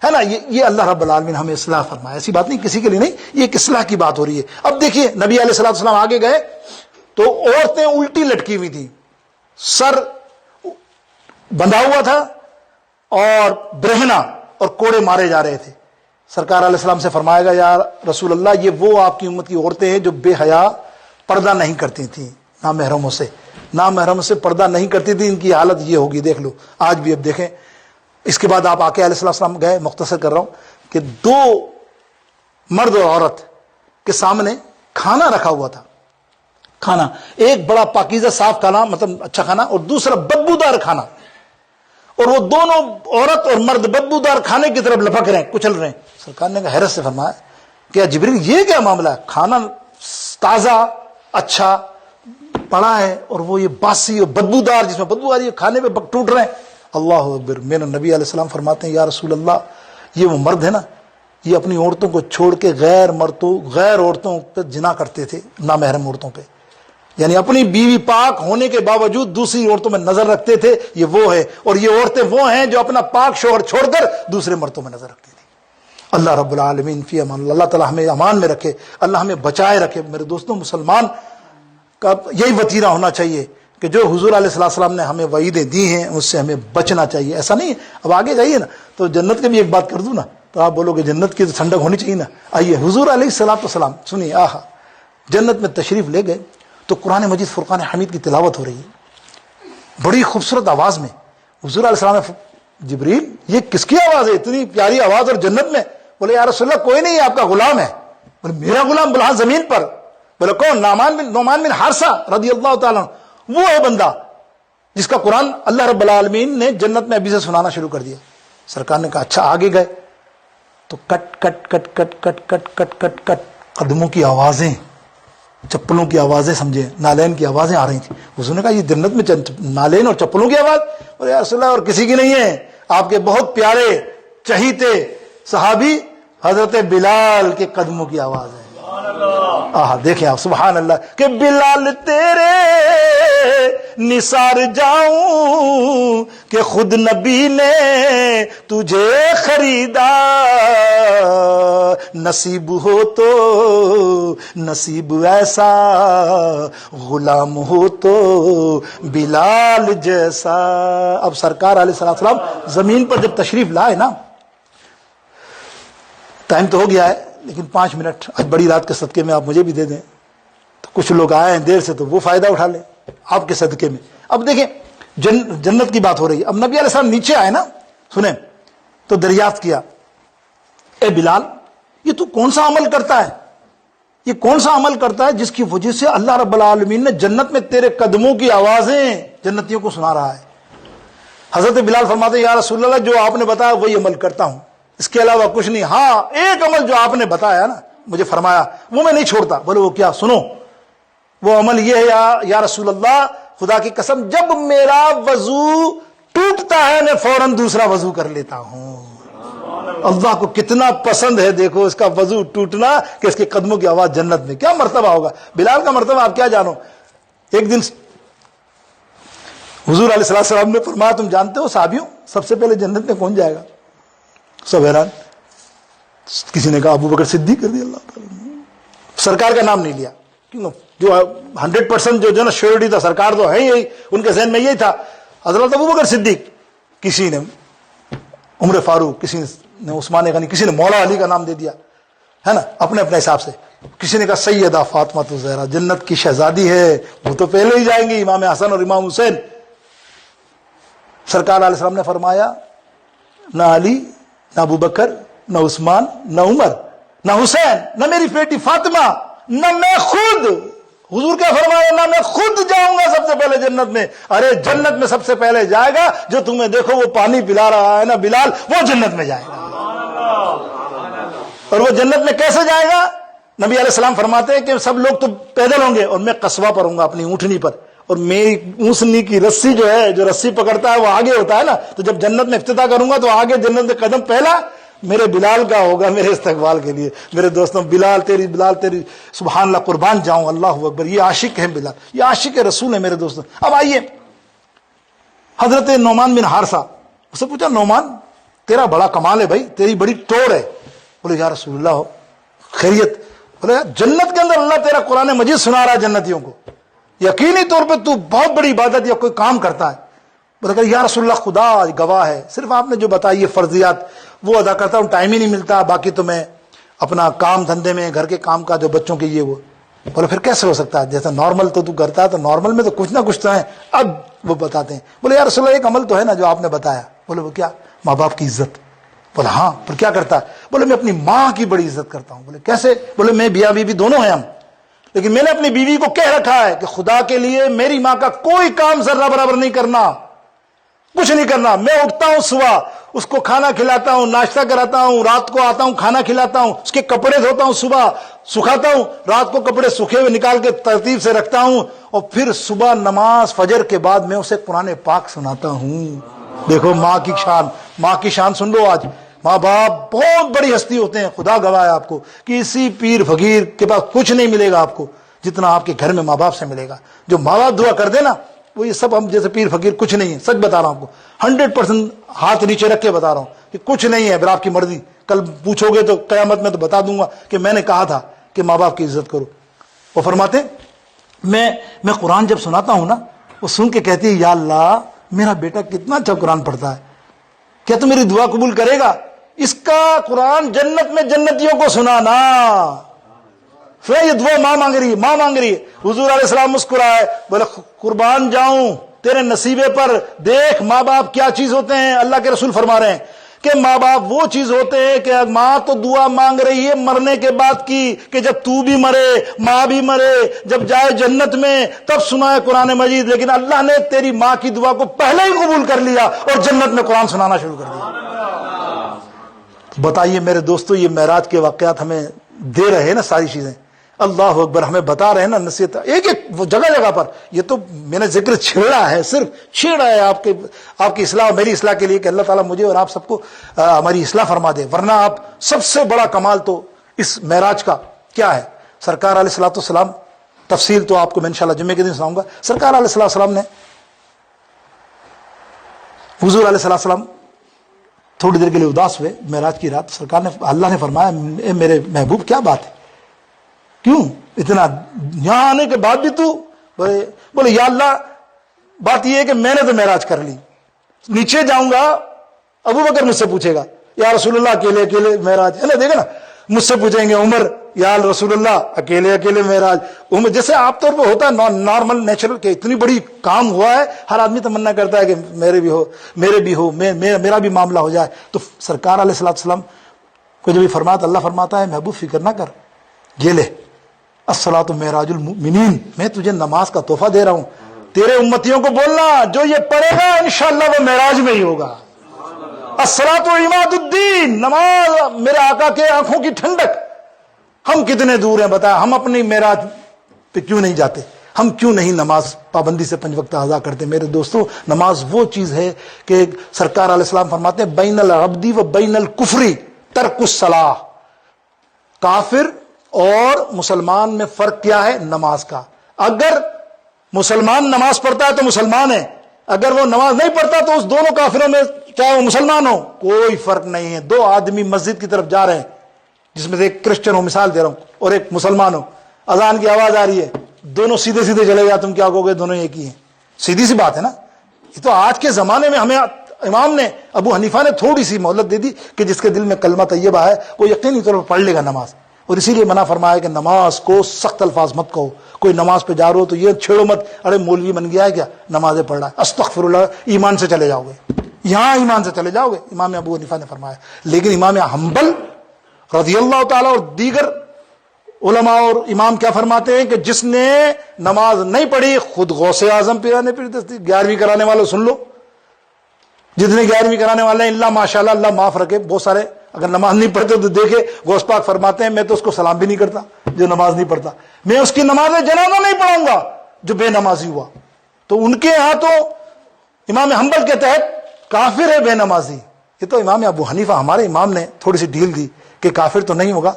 ہے نا۔ یہ اللہ رب العالمین ہمیں اصلاح فرمائے، ایسی بات نہیں کسی کے لیے نہیں، یہ ایک اصلاح کی بات ہو رہی ہے۔ اب دیکھیے نبی علیہ الصلوۃ والسلام آگے گئے تو عورتیں الٹی لٹکی ہوئی تھیں، سر بندھا ہوا تھا اور برہنہ اور کوڑے مارے جا رہے تھے۔ سرکار علیہ السلام سے فرمایا گا یا رسول اللہ یہ وہ آپ کی امت کی عورتیں ہیں جو بے حیا پردہ نہیں کرتی تھیں، نامحرموں سے پردہ نہیں کرتی تھی، ان کی حالت یہ ہوگی، دیکھ لو آج بھی۔ اب دیکھیں اس کے بعد آپ آ کے علیہ السلام گئے، مختصر کر رہا ہوں کہ دو مرد اور عورت کے سامنے کھانا رکھا ہوا تھا، کھانا ایک بڑا پاکیزہ صاف کھانا، مطلب اچھا کھانا، اور دوسرا بدبودار کھانا، اور وہ دونوں عورت اور مرد بدبودار کھانے کی طرف لپک رہے ہیں، کچل رہے ہیں۔ سرکار نے حیرت سے فرمایا کہ جبریل یہ کیا معاملہ ہے؟ کھانا تازہ اچھا پڑا ہے اور وہ یہ باسی اور بدبودار، جس میں بدبو آ رہی ہے، کھانے پہ ٹوٹ رہے ہیں۔ اللہ اکبر۔ میرے نبی علیہ السلام فرماتے ہیں یا رسول اللہ یہ وہ مرد ہے نا، یہ اپنی عورتوں کو چھوڑ کے غیر عورتوں پہ جنا کرتے تھے، نامحرم عورتوں پہ، یعنی اپنی بیوی پاک ہونے کے باوجود دوسری عورتوں میں نظر رکھتے تھے، یہ وہ ہے۔ اور یہ عورتیں وہ ہیں جو اپنا پاک شوہر چھوڑ کر دوسرے مردوں میں نظر رکھتی تھی۔ اللہ رب العالمین فی امان، اللہ تعالیٰ ہمیں امان میں رکھے، اللہ ہمیں بچائے رکھے۔ میرے دوستوں، مسلمان کا یہی وتیرہ ہونا چاہیے کہ جو حضور علیہ السلام نے ہمیں وعیدیں دی ہیں اس سے ہمیں بچنا چاہیے، ایسا نہیں ہے۔ اب آگے جائیے نا تو جنت کی بھی ایک بات کر دوں نا، تو آپ بولو کہ جنت کی تو ٹھنڈک ہونی چاہیے نا۔ آئیے حضور علیہ السلام سنیے، آہا جنت میں تشریف لے گئے تو قرآن مجید فرقان حمید کی تلاوت ہو رہی ہے بڑی خوبصورت آواز میں۔ حضور علیہ السلام نے جبریل یہ کس کی آواز ہے، اتنی پیاری آواز اور جنت میں؟ بولے یا رسول اللہ کوئی نہیں، آپ کا غلام ہے۔ بولے میرا غلام؟ بولا ہاں زمین پر۔ بولے کون؟ نعمان بن حارثہ رضی اللہ تعالیٰ عنہ، وہ ہے بندہ جس کا قرآن اللہ رب العالمین نے جنت میں ابھی سے سنانا شروع کر دیا۔ سرکار نے کہا اچھا۔ آگے گئے تو کٹ کٹ کٹ کٹ کٹ کٹ کٹ کٹ کٹ قدموں کی آوازیں، چپلوں کی آوازیں، سمجھے نالین کی آوازیں آ رہی تھیں۔ حضور نے کہا یہ جنت میں نالین اور چپلوں کی آواز؟ اور یا رسول اللہ اور کسی کی نہیں ہے، آپ کے بہت پیارے چہیتے صحابی حضرت بلال کے قدموں کی آواز ہے۔ دیکھیں آپ، سبحان اللہ، کہ بلال تیرے نثار جاؤں کہ خود نبی نے تجھے خریدا، نصیب ہو تو نصیب ایسا، غلام ہو تو بلال جیسا۔ اب سرکار علیہ السلام زمین پر جب تشریف لائے نا، ٹائم تو ہو گیا ہے لیکن 5 منٹ آج بڑی رات کے صدقے میں آپ مجھے بھی دے دیں، تو کچھ لوگ آئے ہیں دیر سے تو وہ فائدہ اٹھا لیں آپ کے صدقے میں۔ اب دیکھیں جنت کی بات ہو رہی ہے۔ اب نبی علیہ السلام نیچے آئے نا، سنیں تو دریافت کیا، اے بلال یہ تو کون سا عمل کرتا ہے، یہ کون سا عمل کرتا ہے جس کی وجہ سے اللہ رب العالمین نے جنت میں تیرے قدموں کی آوازیں جنتیوں کو سنا رہا ہے؟ حضرت بلال فرماتے ہیں یا رسول اللہ جو آپ نے بتایا وہی عمل کرتا ہوں، اس کے علاوہ کچھ نہیں۔ ہاں ایک عمل جو آپ نے بتایا نا، مجھے فرمایا، وہ میں نہیں چھوڑتا۔ بولے وہ کیا؟ سنو، وہ عمل یہ ہے یا رسول اللہ خدا کی قسم، جب میرا وضو ٹوٹتا ہے میں فوراً دوسرا وضو کر لیتا ہوں۔ اللہ کو کتنا پسند ہے دیکھو اس کا وضو ٹوٹنا کہ اس کے قدموں کی آواز جنت میں. کیا مرتبہ ہوگا بلال کا مرتبہ آپ کیا جانو. ایک دن حضور علیہ السلام نے فرمایا تم جانتے ہو صحابیوں سب سے پہلے جنت میں کون جائے گا؟ سب حیران. کسی نے کہا ابو بکر صدیق رضی اللہ تعالیٰ. سرکار کا نام نہیں لیا کیوں؟ جو 100% جو نا شیورٹی تھا سرکار تو ہے یہی, ان کے ذہن میں یہی تھا حضرت ابو بکر صدیق. کسی نے عمر فاروق, کسی نے عثمان غنی, کسی نے مولا علی کا نام دے دیا ہے نا اپنے اپنے حساب سے. کسی نے کہا سیدہ فاطمہ الزہرا جنت کی شہزادی ہے وہ تو پہلے ہی جائیں گی, امام حسن اور امام حسین. سرکار علیہ السلام نے فرمایا نہ علی نہ ابو بکر نہ عثمان نہ عمر نہ حسین نہ میری بیٹی فاطمہ نہ میں خود. حضور کیا فرمایا؟ نہ میں خود جاؤں گا سب سے پہلے جنت میں. ارے جنت میں سب سے پہلے جائے گا جو تمہیں دیکھو وہ پانی پلا رہا ہے نا بلال, وہ جنت میں جائے گا. اور وہ جنت میں کیسے جائے گا؟ نبی علیہ السلام فرماتے ہیں کہ سب لوگ تو پیدل ہوں گے اور میں قصبہ پر ہوں گا اپنی اونٹنی پر, اور میری اونسنی کی رسی جو ہے, جو رسی پکڑتا ہے وہ آگے ہوتا ہے نا, تو جب جنت میں افتتاح کروں گا تو آگے جنت میں قدم پہلا میرے بلال کا ہوگا میرے استقبال کے لیے. میرے دوستوں بلال تیری سبحان اللہ قربان جاؤں, اللہ اکبر. یہ عاشق ہے بلال, یہ عاشق رسول ہے میرے دوستوں. اب آئیے حضرت نعمان بن حارثہ, اس سے پوچھا نعمان تیرا بڑا کمال ہے بھائی, تیری بڑی ٹور ہے. بولے یا رسول اللہ خیریت؟ بولے جنت کے اندر اللہ تیرا قرآن مجید سنا رہا ہے جنتیوں کو, یقینی طور پہ تو بہت بڑی عبادت یا کوئی کام کرتا ہے. بولے کہ یا رسول اللہ خدا گواہ ہے صرف آپ نے جو بتائی یہ فرضیات وہ ادا کرتا ہوں, ٹائم ہی نہیں ملتا, باقی تو میں اپنا کام دھندے میں گھر کے کام کا جو بچوں کے یہ وہ. بولے پھر کیسے ہو سکتا ہے, جیسا نارمل تو کرتا ہے تو نارمل میں تو کچھ نہ کچھ تو ہے. اب وہ بتاتے ہیں. بولے یا رسول اللہ ایک عمل تو ہے نا جو آپ نے بتایا. بولے وہ کیا؟ ماں باپ کی عزت. بولے ہاں پھر کیا کرتا ہے؟ بولے میں اپنی ماں کی بڑی عزت کرتا ہوں. بولے کیسے؟ بولے میں بیوی بیوی دونوں ہیں ہم, لیکن میں نے اپنی بیوی کو کہہ رکھا ہے کہ خدا کے لیے میری ماں کا کوئی کام ذرہ برابر نہیں کرنا, کچھ نہیں کرنا. میں اٹھتا ہوں صبح, اس کو کھانا کھلاتا ہوں, ناشتہ کراتا ہوں, رات کو آتا ہوں کھانا کھلاتا ہوں, اس کے کپڑے دھوتا ہوں, صبح سکھاتا ہوں, رات کو کپڑے سکھے ہوئے نکال کے ترتیب سے رکھتا ہوں, اور پھر صبح نماز فجر کے بعد میں اسے قرآن پاک سناتا ہوں. دیکھو ماں کی شان, ماں کی شان سن لو. آج ماں باپ بہت بڑی ہستی ہوتے ہیں, خدا گواہ ہے آپ کو کسی پیر فقیر کے پاس کچھ نہیں ملے گا آپ کو جتنا آپ کے گھر میں ماں باپ سے ملے گا. جو ماں باپ دعا کر دے نا وہ یہ سب ہم جیسے پیر فقیر کچھ نہیں ہے. سچ بتا رہا ہوں آپ کو 100% ہاتھ نیچے رکھ کے بتا رہا ہوں کہ کچھ نہیں ہے. پھر آپ کی مرضی, کل پوچھو گے تو قیامت میں تو بتا دوں گا کہ میں نے کہا تھا کہ ماں باپ کی عزت کرو. وہ فرماتے میں قرآن جب سناتا ہوں نا وہ سن کے کہتی ہے یا اللہ میرا بیٹا کتنا اچھا قرآن پڑھتا ہے, کیا تو میری دعا قبول کرے گا؟ اس کا قرآن جنت میں جنتیوں کو سنانا. پھر یہ دعا ماں مانگ رہی ہے, ماں مانگ رہی ہے. حضور علیہ السلام مسکرائے, بولے قربان جاؤں تیرے نصیبے پر, دیکھ ماں باپ کیا چیز ہوتے ہیں. اللہ کے رسول فرما رہے ہیں کہ ماں باپ وہ چیز ہوتے ہیں کہ ماں تو دعا مانگ رہی ہے مرنے کے بعد کی کہ جب تو بھی مرے ماں بھی مرے, جب جائے جنت میں تب سنائے قرآن مجید, لیکن اللہ نے تیری ماں کی دعا کو پہلے ہی قبول کر لیا اور جنت میں قرآن سنانا شروع کر دیا. بتائیے میرے دوستو یہ معراج کے واقعات ہمیں دے رہے ہیں نا ساری چیزیں. اللہ اکبر, ہمیں بتا رہے ہیں نا نصیحت ایک ایک جگہ جگہ پر. یہ تو میں نے ذکر چھیڑا ہے, صرف چھیڑا ہے آپ کی اصلاح میری اصلاح کے لیے کہ اللہ تعالیٰ مجھے اور آپ سب کو ہماری اصلاح فرما دے. ورنہ آپ سب سے بڑا کمال تو اس معراج کا کیا ہے؟ سرکار علیہ الصلوۃ والسلام, تفصیل تو آپ کو میں انشاءاللہ جمعے کے دن سناؤں گا. سرکار علیہ الصلوۃ والسلام نے حضور علیہ الصلوۃ والسلام تھوڑی دیر کے لیے اداس ہوئے معراج کی رات. سرکار نے, اللہ نے فرمایا اے میرے محبوب کیا بات ہے, کیوں اتنا یہاں آنے کے بعد بھی تو؟ بولے یا اللہ بات یہ ہے کہ میں نے تو معراج کر لی, نیچے جاؤں گا ابو بکر مجھ سے پوچھے گا یا رسول اللہ اکیلے اکیلے معراج ہے نا, دیکھا نا مجھ سے پوچھیں گے عمر یا رسول اللہ اکیلے اکیلے معراج. عمر جیسے عام طور پہ ہوتا ہے نارمل نیچرل کہ اتنی بڑی کام ہوا ہے, ہر آدمی تمنا کرتا ہے کہ میرے بھی ہو میرا بھی معاملہ ہو جائے. تو سرکار علیہ الصلوۃ والسلام کو جب فرماتا, اللہ فرماتا ہے محبوب فکر نہ کر, یہ لے الصلاۃ معراج المؤمنین, میں تجھے نماز کا تحفہ دے رہا ہوں. تیرے امتیوں کو بولنا جو یہ پڑھے گا انشاءاللہ وہ معراج میں ہی ہوگا. الصلاۃ عماد الدین, نماز میرے آقا کے آنکھوں کی ٹھنڈک. ہم کتنے دور ہیں بتایا, ہم اپنی معراج پہ کیوں نہیں جاتے, ہم کیوں نہیں نماز پابندی سے 5 وقت ادا کرتے. میرے دوستو نماز وہ چیز ہے کہ سرکار علیہ السلام فرماتے ہیں بین العبد و بین الکفری ترک الصلاح. کافر اور مسلمان میں فرق کیا ہے؟ نماز کا. اگر مسلمان نماز پڑھتا ہے تو مسلمان ہے، اگر وہ نماز نہیں پڑھتا تو اس دونوں کافروں میں چاہے وہ مسلمان ہو کوئی فرق نہیں ہے. دو آدمی مسجد کی طرف جا رہے ہیں، جس میں سے ایک کرسچن ہو، مثال دے رہا ہوں، اور ایک مسلمان ہو، اذان کی آواز آ رہی ہے، دونوں سیدھے سیدھے چلے جا، تم کیا کہو گے؟ دونوں ایک ہی ہیں. سیدھی سی بات ہے نا. یہ تو آج کے زمانے میں ہمیں امام نے، ابو حنیفہ نے تھوڑی سی مہلت دے دی کہ جس کے دل میں کلمہ طیبہ ہے وہ یقینی طور پر پڑھ لے گا نماز. اور اسی لیے منع فرمایا کہ نماز کو سخت الفاظ مت کہو. کوئی نماز پہ جا رہے ہو تو یہ چھیڑو مت، ارے مولوی بن گیا ہے کیا، نمازیں پڑھ رہا ہے، استغفر اللہ. ایمان سے چلے جاؤ گے، یہاں ایمان سے چلے جاؤ گے. امام ابو حنیفہ نے فرمایا. لیکن امام حنبل رضی اللہ تعالیٰ اور دیگر علماء اور امام کیا فرماتے ہیں کہ جس نے نماز نہیں پڑھی خود غوث اعظم پیرانے پھر 11ویں کرانے والوں سن لو، جتنے 11ویں کرانے والے ہیں، اللہ ماشاء اللہ، اللہ معاف رکھے، بہت سارے اگر نماز نہیں پڑھتے تو دیکھے غوث پاک فرماتے ہیں میں تو اس کو سلام بھی نہیں کرتا جو نماز نہیں پڑھتا، میں اس کی نماز جنازہ نہیں پڑھوں گا جو بے نمازی ہوا. تو ان کے ہاں تو امام حنبل کے تحت کافر ہے بے نمازی. یہ تو امام ابو حنیفہ ہمارے امام نے تھوڑی سی ڈھیل دی کہ کافر تو نہیں ہوگا،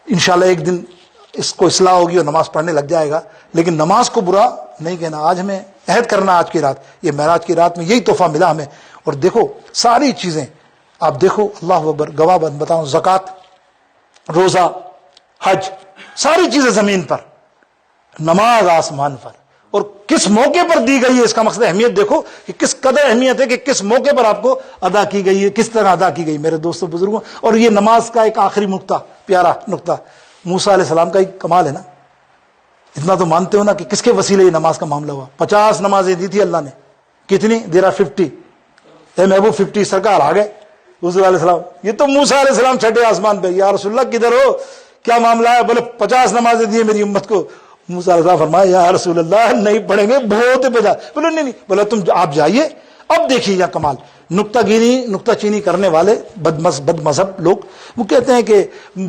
انشاءاللہ ایک دن اس کو اصلاح ہوگی اور نماز پڑھنے لگ جائے گا. لیکن نماز کو برا نہیں کہنا. آج ہمیں عہد کرنا، آج کی رات، یہ معراج کی رات میں یہی تحفہ ملا ہمیں. اور دیکھو ساری چیزیں آپ دیکھو، اللہ اکبر، گواہ بتاؤں، زکوٰۃ، روزہ، حج، ساری چیزیں زمین پر، نماز آسمان پر. اور کس موقع پر دی گئی ہے، اس کا مقصد اہمیت دیکھو کہ کس قدر اہمیت ہے کہ کس موقع پر آپ کو ادا کی گئی ہے، کس طرح ادا کی گئی میرے دوستوں بزرگوں. اور یہ نماز کا ایک آخری نقطہ، پیارا نقطہ، موسیٰ علیہ السلام کا ایک کمال ہے نا. اتنا تو مانتے ہو نا کہ کس کے وسیلے یہ نماز کا معاملہ ہوا. 50 نمازیں دی تھی اللہ نے. کتنی؟ دیر 50. اے محبوب 50 سرکار آ گئے حضور علیہ السلام. یہ تو موسیٰ علیہ السلام چھٹے آسمان پہ، یا رسول اللہ کدھر ہو، کیا معاملہ ہے؟ بولے 50 نمازیں دی میری امت کو. موسیٰ علیہ السلام فرمایا یا رسول اللہ نہیں پڑھیں گے، بہت بجا. بولے نہیں، بولے تم آپ جائیے. اب دیکھیے یا کمال، نکتہ چینی کرنے والے بد مذہب لوگ وہ کہتے ہیں کہ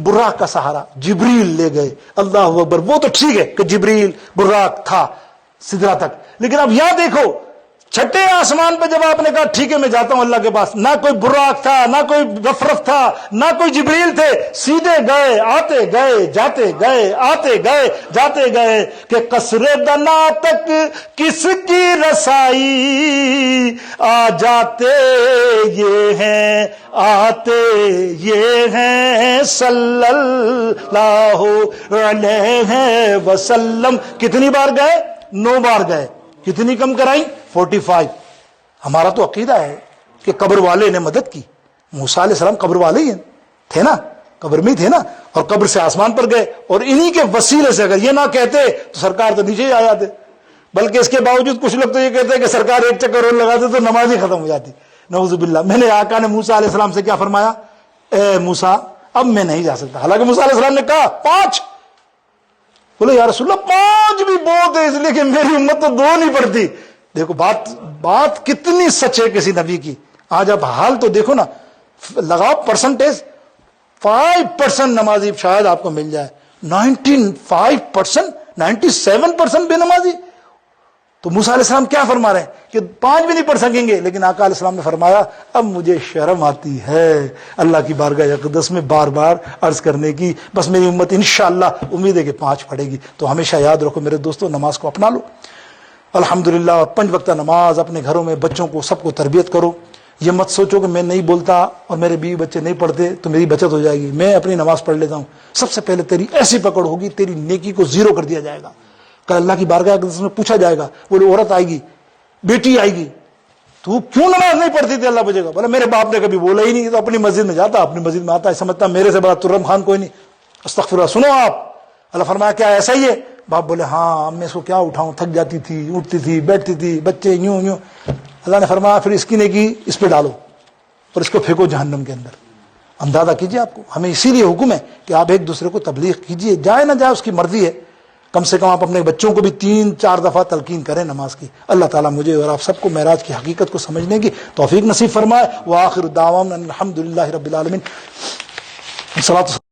براق کا سہارا جبریل لے گئے. اللہ اکبر، وہ تو ٹھیک ہے کہ جبریل براق تھا سدرا تک، لیکن اب یہاں دیکھو چھٹے آسمان پہ جب آپ نے کہا ٹھیک ہے میں جاتا ہوں اللہ کے پاس، نہ کوئی براق تھا، نہ کوئی رفرف تھا، نہ کوئی جبریل تھے، سیدھے گئے، آتے گئے، جاتے گئے، آتے گئے، جاتے گئے کہ قصر دنا تک کس کی رسائی، آ جاتے یہ ہیں آتے یہ ہیں صلی اللہ علیہ وسلم. کتنی بار گئے؟ 9 بار گئے. کتنی کم کرائی؟ 45. ہمارا تو عقیدہ ہے کہ قبر والے نے مدد کی. موسیٰ علیہ السلام قبر والے ہی تھے نا، قبر میں ہی تھے نا، اور قبر سے آسمان پر گئے. اور انہی کے وسیلے سے اگر یہ نہ کہتے تو سرکار تو نیچے ہی آ جاتے. بلکہ اس کے باوجود کچھ لوگ تو یہ کہتے ہیں کہ سرکار ایک چکر اور لگاتے تو نماز ہی ختم ہو جاتی. نعوذ باللہ. میں نے آقا نے موسیٰ علیہ السلام سے کیا فرمایا؟ اے موسیٰ اب میں نہیں جا سکتا. حالانکہ موسیٰ علیہ السلام نے کہا 5. بولے یا رسول اللہ 5 بھی بہت ہے، اس لیے کہ میری امت تو 2 نہیں پڑھتی. دیکھو بات کتنی سچ ہے کسی نبی کی. آج آپ حال تو دیکھو نا، لگاؤ پرسنٹیج، 5% نمازی شاید آپ کو مل جائے، 95%، 97% بے نمازی. تو موسیٰ علیہ السلام کیا فرما رہے ہیں کہ 5 بھی نہیں پڑھ سکیں گے. لیکن آقا علیہ السلام نے فرمایا اب مجھے شرم آتی ہے اللہ کی بارگاہ اقدس میں بار بار عرض کرنے کی، بس میری امت انشاءاللہ امید ہے کہ 5 پڑھے گی. تو ہمیشہ یاد رکھو میرے دوستوں، نماز کو اپنا لو الحمدللہ. 5 وقتہ نماز اپنے گھروں میں بچوں کو سب کو تربیت کرو. یہ مت سوچو کہ میں نہیں بولتا اور میرے بیوی بچے نہیں پڑھتے تو میری بچت ہو جائے گی، میں اپنی نماز پڑھ لیتا ہوں. سب سے پہلے تیری ایسی پکڑ ہوگی تیری نیکی کو 0 کر دیا جائے گا. کل اللہ کی بارگاہ میں پوچھا جائے گا، بولے عورت آئے گی، بیٹی آئے گی، تو کیوں نماز نہیں پڑھتی تھی؟ اللہ پوچھے گا. بولا میرے باپ نے کبھی بولا ہی نہیں، تو اپنی مسجد میں جاتا، اپنی مسجد میں آتا ہے، سمجھتا میرے سے بڑا ترم خان کوئی نہیں. استغفر اللہ. سنو آپ، اللہ فرمایا کیا ایسا ہی ہے؟ باپ بولے ہاں، میں اس کو کیا اٹھاؤں، تھک جاتی تھی، اٹھتی تھی، بیٹھتی تھی، بچے یوں یوں. اللہ نے فرمایا پھر اس کی نیکی اس پہ ڈالو اور اس کو پھینکو جہنم کے اندر. اندازہ کیجیے، آپ کو ہمیں اسی لیے حکم ہے کہ آپ ایک دوسرے کو تبلیغ کیجیے، جائے نہ جائے اس کی مرضی ہے، کم سے کم آپ اپنے بچوں کو بھی 3-4 دفعہ تلقین کریں نماز کی. اللہ تعالیٰ مجھے اور آپ سب کو معراج کی حقیقت کو سمجھنے کی توفیق نصیب فرمائے. وآخر دعوانا الحمدللہ رب العالمین.